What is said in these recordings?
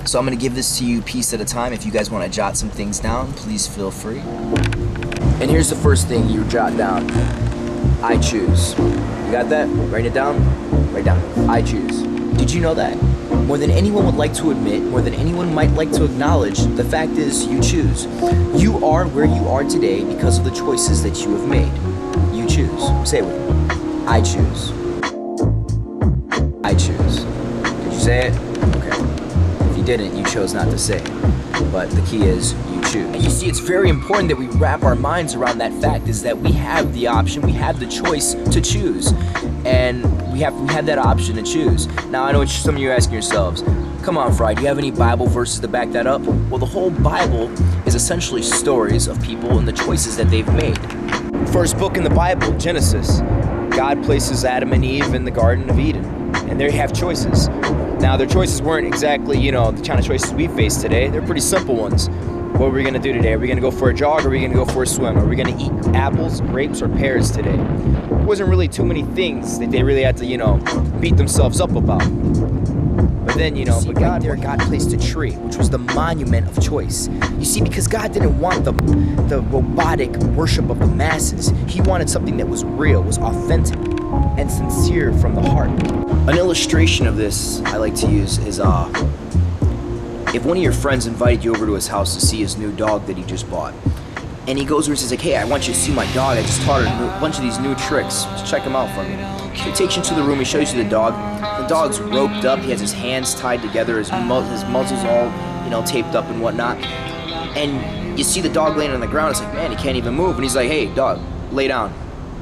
So I'm going to give this to you piece at a time. If you guys want to jot some things down, please feel free. And here's the first thing you jot down. I choose. You got that? Write it down? Write down. I choose. Did you know that? More than anyone would like to admit, more than anyone might like to acknowledge, the fact is you choose. You are where you are today because of the choices that you have made. You choose. Say it with me. I choose. I choose. Did you say it? Okay. If you didn't, you chose not to say it. But the key is you choose. And you see, it's very important that we wrap our minds around that fact, is that we have the option, we have the choice to choose. And we have that option to choose. Now, I know what some of you are asking yourselves, come on, Fry, do you have any Bible verses to back that up? Well, the whole Bible is essentially stories of people and the choices that they've made. First book in the Bible, Genesis. God places Adam and Eve in the Garden of Eden, and they have choices. Now, their choices weren't exactly, the kind of choices we face today. They're pretty simple ones. What are we going to do today? Are we going to go for a jog, or are we going to go for a swim? Are we going to eat apples, grapes, or pears today? There wasn't really too many things that they really had to, beat themselves up about. But then, but God placed a tree, which was the monument of choice. You see, because God didn't want the robotic worship of the masses. He wanted something that was real, was authentic, and sincere from the heart. An illustration of this I like to use is, if one of your friends invited you over to his house to see his new dog that he just bought, and he goes over and says, like, hey, I want you to see my dog. I just taught her a bunch of these new tricks. Just check them out for me. He takes you to the room. He shows you the dog. The dog's roped up. He has his hands tied together. His muzzle's all, taped up and whatnot. And you see the dog laying on the ground. It's like, man, he can't even move. And he's like, hey, dog, lay down.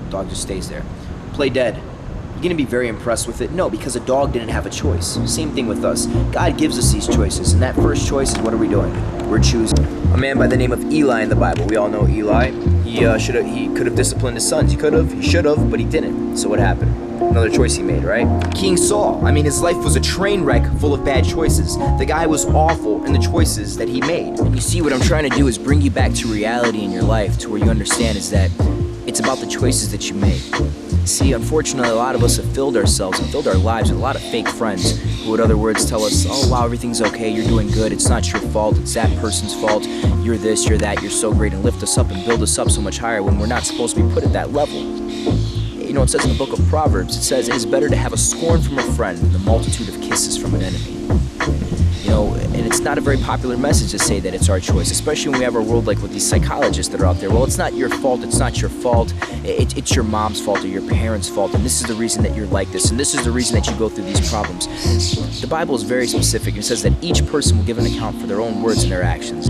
The dog just stays there. Play dead. You're going to be very impressed with it? No, because a dog didn't have a choice. Same thing with us. God gives us these choices, and that first choice is, what are we doing? We're choosing. A man by the name of Eli in the Bible. We all know Eli. He could have disciplined his sons. He should have, but he didn't. So what happened? Another choice he made, right? King Saul. His life was a train wreck full of bad choices. The guy was awful in the choices that he made. And you see, what I'm trying to do is bring you back to reality in your life, to where you understand is that it's about the choices that you make. See, unfortunately, a lot of us have filled ourselves and filled our lives with a lot of fake friends who, in other words, tell us, oh, wow, everything's okay, you're doing good, it's not your fault, it's that person's fault, you're this, you're that, you're so great, and lift us up and build us up so much higher when we're not supposed to be put at that level. It says in the book of Proverbs, it says, it is better to have a scorn from a friend than the multitude of kisses from an enemy. And it's not a very popular message to say that it's our choice, especially when we have our world like with these psychologists that are out there. Well, it's not your fault, it's not your fault, it's your mom's fault or your parents' fault, and this is the reason that you're like this, and this is the reason that you go through these problems. The Bible is very specific. It says that each person will give an account for their own words and their actions.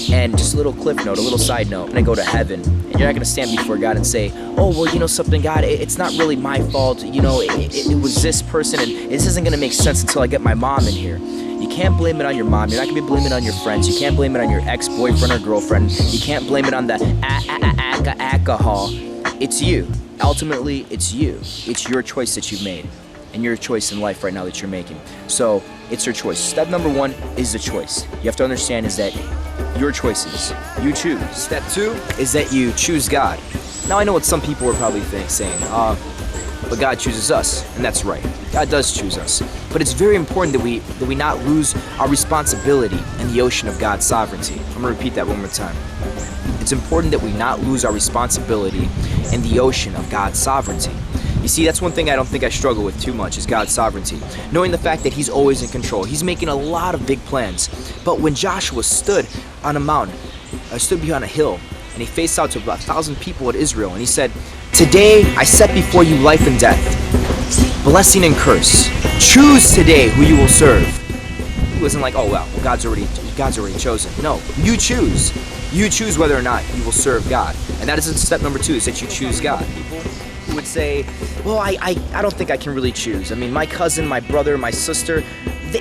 And just a little cliff note, a little side note, when I go to heaven, and you're not going to stand before God and say, oh, well, something, God, it's not really my fault, it was this person, and this isn't going to make sense until I get my mom in here. You can't blame it on your mom. You're not going to be blaming it on your friends. You can't blame it on your ex-boyfriend or girlfriend. You can't blame it on the alcohol. It's you. Ultimately, it's you. It's your choice that you've made, and your choice in life right now that you're making. So it's your choice. Step number one is the choice. You have to understand is that your choices, you choose. Step two is that you choose God. Now, I know what some people are probably saying, but God chooses us, and that's right. God does choose us. But it's very important that we not lose our responsibility in the ocean of God's sovereignty. I'm going to repeat that one more time. It's important that we not lose our responsibility in the ocean of God's sovereignty. You see, that's one thing I don't think I struggle with too much, is God's sovereignty. Knowing the fact that He's always in control. He's making a lot of big plans. But when Joshua stood on a mountain, stood behind a hill, and he faced out to about 1,000 people at Israel, and he said, today I set before you life and death, blessing and curse. Choose today who you will serve. He wasn't like, oh, well, God's already chosen. No, you choose. You choose whether or not you will serve God. And that is step number two, is that you choose God. People who would say, well, I don't think I can really choose. My cousin, my brother, my sister,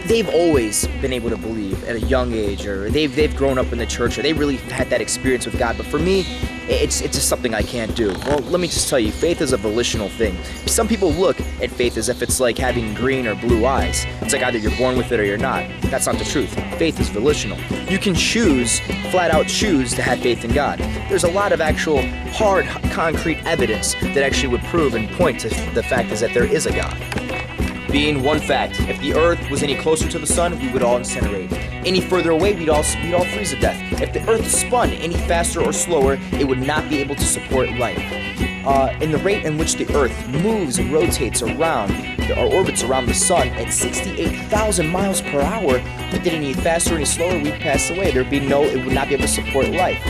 they've always been able to believe at a young age, or they've grown up in the church, or they really had that experience with God. But for me, it's just something I can't do. Well, let me just tell you, faith is a volitional thing. Some people look at faith as if it's like having green or blue eyes. It's like either you're born with it or you're not. That's not the truth. Faith is volitional. You can choose, flat out choose, to have faith in God. There's a lot of actual hard, concrete evidence that actually would prove and point to the fact is that there is a God. Being one fact, if the earth was any closer to the sun, we would all incinerate. Any further away, we'd all freeze to death. If the Earth spun any faster or slower, it would not be able to support life. In the rate in which the Earth moves and rotates around, or orbits around the sun at 68,000 miles per hour, if it did any faster or any slower, we'd pass away. It would not be able to support life.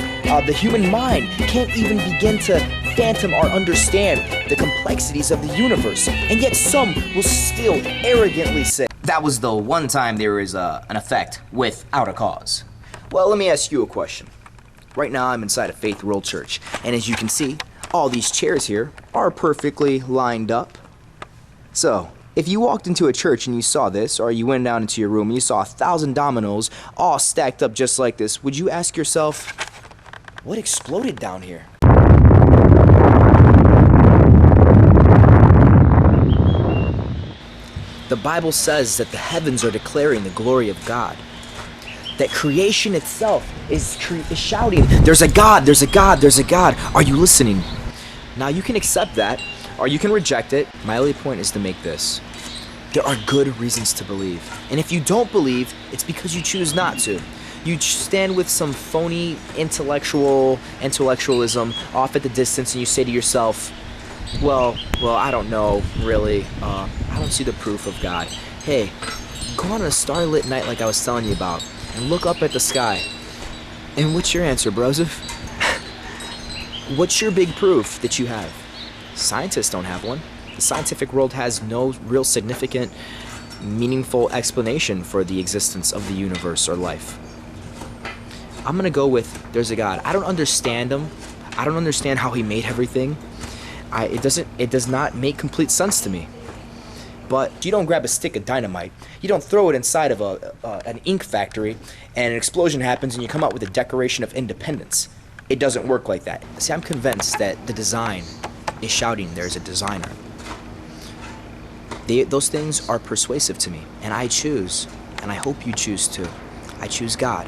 The human mind can't even begin to fathom or understand the complexities of the universe, and yet some will still arrogantly say that was the one time there is an effect without a cause. Well, let me ask you a question. Right now I'm inside a Faith World Church, and as you can see, all these chairs here are perfectly lined up. So, if you walked into a church and you saw this, or you went down into your room and you saw 1,000 dominoes all stacked up just like this, would you ask yourself, what exploded down here? The Bible says that the heavens are declaring the glory of God. That creation itself is shouting, there's a God, there's a God, there's a God. Are you listening? Now you can accept that, or you can reject it. My only point is to make this. There are good reasons to believe. And if you don't believe, it's because you choose not to. You stand with some phony intellectualism off at the distance and you say to yourself, well, I don't know, really. I don't see the proof of God. Hey, go on a starlit night like I was telling you about and look up at the sky. And what's your answer, Broseph? What's your big proof that you have? Scientists don't have one. The scientific world has no real significant, meaningful explanation for the existence of the universe or life. I'm gonna go with there's a God. I don't understand him. I don't understand how he made everything. It does not make complete sense to me. But you don't grab a stick of dynamite, you don't throw it inside of an ink factory, and an explosion happens and you come out with a Declaration of Independence. It doesn't work like that. See, I'm convinced that the design is shouting there's a designer. Those things are persuasive to me, and I choose, and I hope you choose too. I choose God.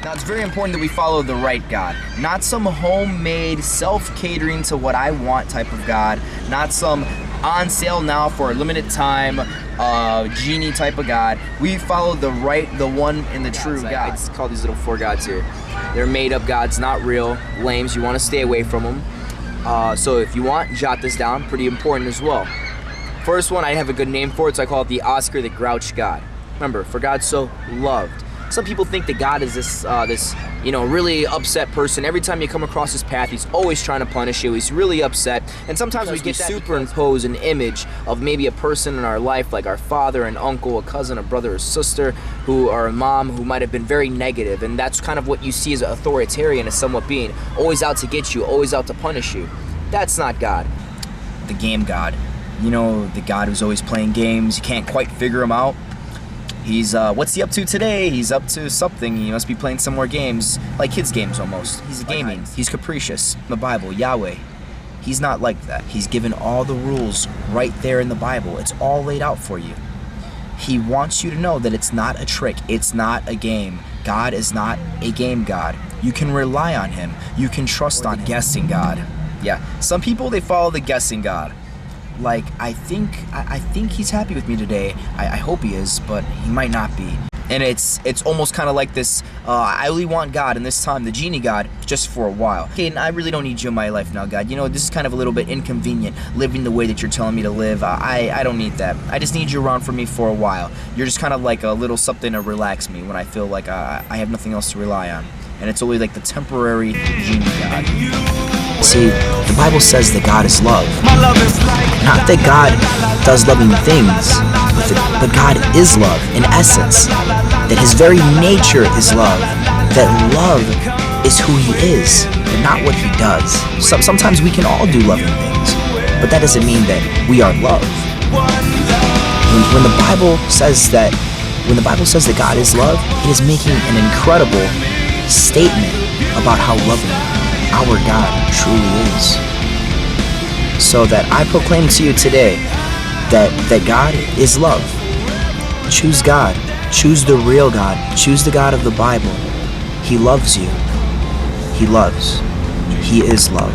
Now, it's very important that we follow the right God, not some homemade, self-catering to what I want type of God, not some on sale now for a limited time, genie type of God. We follow the one and the true God. I just call these little four gods here. They're made up gods, not real, lames. You want to stay away from them. So if you want, jot this down, pretty important as well. First one, I have a good name for it, so I call it the Oscar the Grouch God. Remember, for God so loved. Some people think that God is this really upset person. Every time you come across his path, he's always trying to punish you. He's really upset. And sometimes we get superimpose an image of maybe a person in our life, like our father, an uncle, a cousin, a brother or sister, or a mom who might have been very negative. And that's kind of what you see as an authoritarian, as somewhat being always out to get you, always out to punish you. That's not God. The game God. You know, the God who's always playing games. You can't quite figure him out. He's, what's he up to today? He's up to something. He must be playing some more games. Like kids' games almost. He's gaming. He's capricious. The Bible, Yahweh. He's not like that. He's given all the rules right there in the Bible. It's all laid out for you. He wants you to know that it's not a trick. It's not a game. God is not a game God. You can rely on him. You can trust on guessing God. Yeah, some people, they follow the guessing God. Like, I think he's happy with me today. I hope he is, but he might not be. And it's almost kind of like this, I only want God, and this time the genie God, just for a while. Okay, and I really don't need you in my life now, God. You know, this is kind of a little bit inconvenient, living the way that you're telling me to live. I don't need that. I just need you around for me for a while. You're just kind of like a little something to relax me when I feel like I have nothing else to rely on. And it's only like the temporary genie God. See, the Bible says that God is love. Not that God does loving things, but God is love in essence. That his very nature is love. That love is who he is, and not what he does. Sometimes we can all do loving things, but that doesn't mean that we are love. When the Bible says that God is love, it is making an incredible statement about how loving our God truly is. So that I proclaim to you today that God is love. Choose God. Choose the real God. Choose the God of the Bible. He loves you. He loves. He is love.